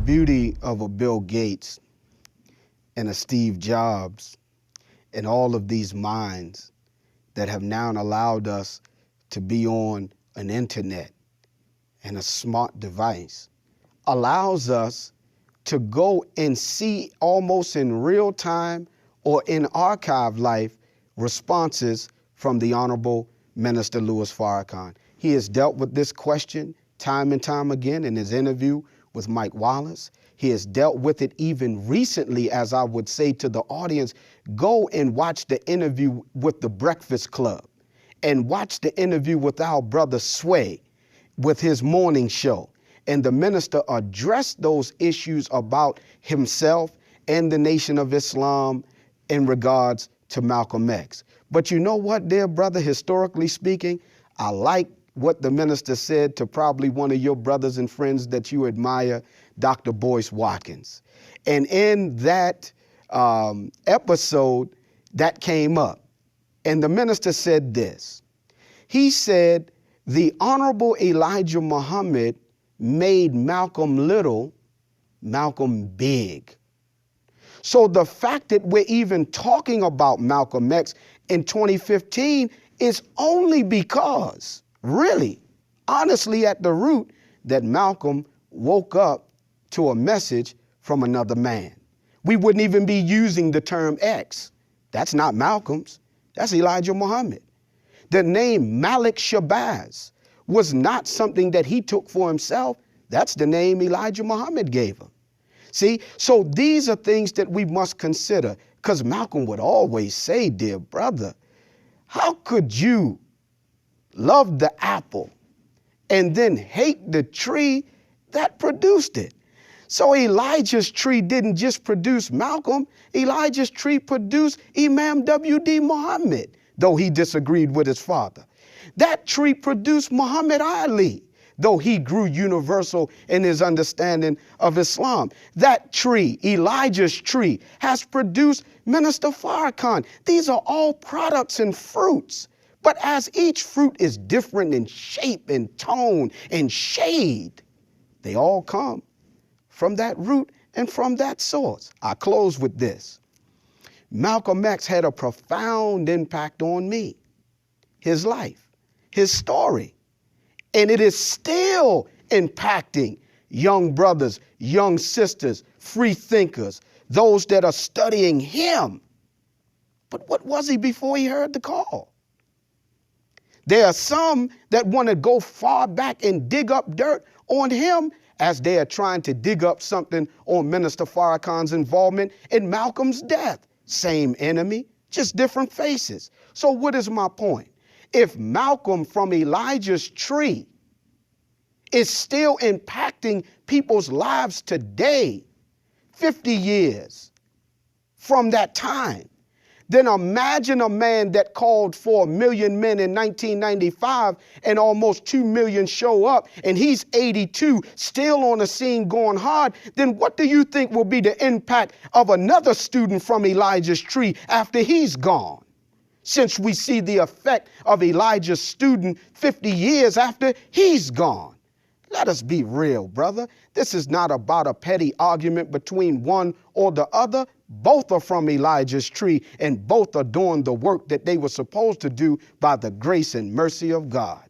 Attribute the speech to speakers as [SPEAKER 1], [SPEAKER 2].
[SPEAKER 1] beauty of a Bill Gates and a Steve Jobs and all of these minds that have now allowed us to be on an internet and a smart device allows us to go and see almost in real time or in archive life responses from the Honorable Minister Louis Farrakhan. He has dealt with this question time and time again in his interview with Mike Wallace. He has dealt with it even recently, as I would say to the audience, go and watch the interview with the Breakfast Club and watch the interview with our brother Sway with his morning show. And the minister addressed those issues about himself and the Nation of Islam in regards to Malcolm X. But you know what, dear brother, historically speaking, I like what the minister said to probably one of your brothers and friends that you admire, Dr. Boyce Watkins. And in that episode, that came up. And the minister said this. He said, the Honorable Elijah Muhammad made Malcolm little, Malcolm big. So the fact that we're even talking about Malcolm X in 2015 is only because, really, honestly at the root, that Malcolm woke up to a message from another man. We wouldn't even be using the term X. That's not Malcolm's. That's Elijah Muhammad. The name Malik Shabazz was not something that he took for himself. That's the name Elijah Muhammad gave him. See, so these are things that we must consider, because Malcolm would always say, dear brother, how could you love the apple and then hate the tree that produced it? So Elijah's tree didn't just produce Malcolm. Elijah's tree produced Imam W.D. Muhammad, though he disagreed with his father. That tree produced Muhammad Ali, though he grew universal in his understanding of Islam. That tree, Elijah's tree, has produced Minister Farrakhan. These are all products and fruits. But as each fruit is different in shape and tone and shade, they all come from that root and from that source. I close with this. Malcolm X had a profound impact on me, his life, his story. And it is still impacting young brothers, young sisters, free thinkers, those that are studying him. But what was he before he heard the call? There are some that want to go far back and dig up dirt on him as they are trying to dig up something on Minister Farrakhan's involvement in Malcolm's death. Same enemy, just different faces. So what is my point? If Malcolm from Elijah's tree is still impacting people's lives today, 50 years from that time, then imagine a man that called for 1 million men in 1995 and almost 2 million show up, and he's 82, still on the scene going hard. Then what do you think will be the impact of another student from Elijah's tree after he's gone? Since we see the effect of Elijah's student 50 years after he's gone. Let us be real, brother. This is not about a petty argument between one or the other. Both are from Elijah's tree, and both are doing the work that they were supposed to do by the grace and mercy of God.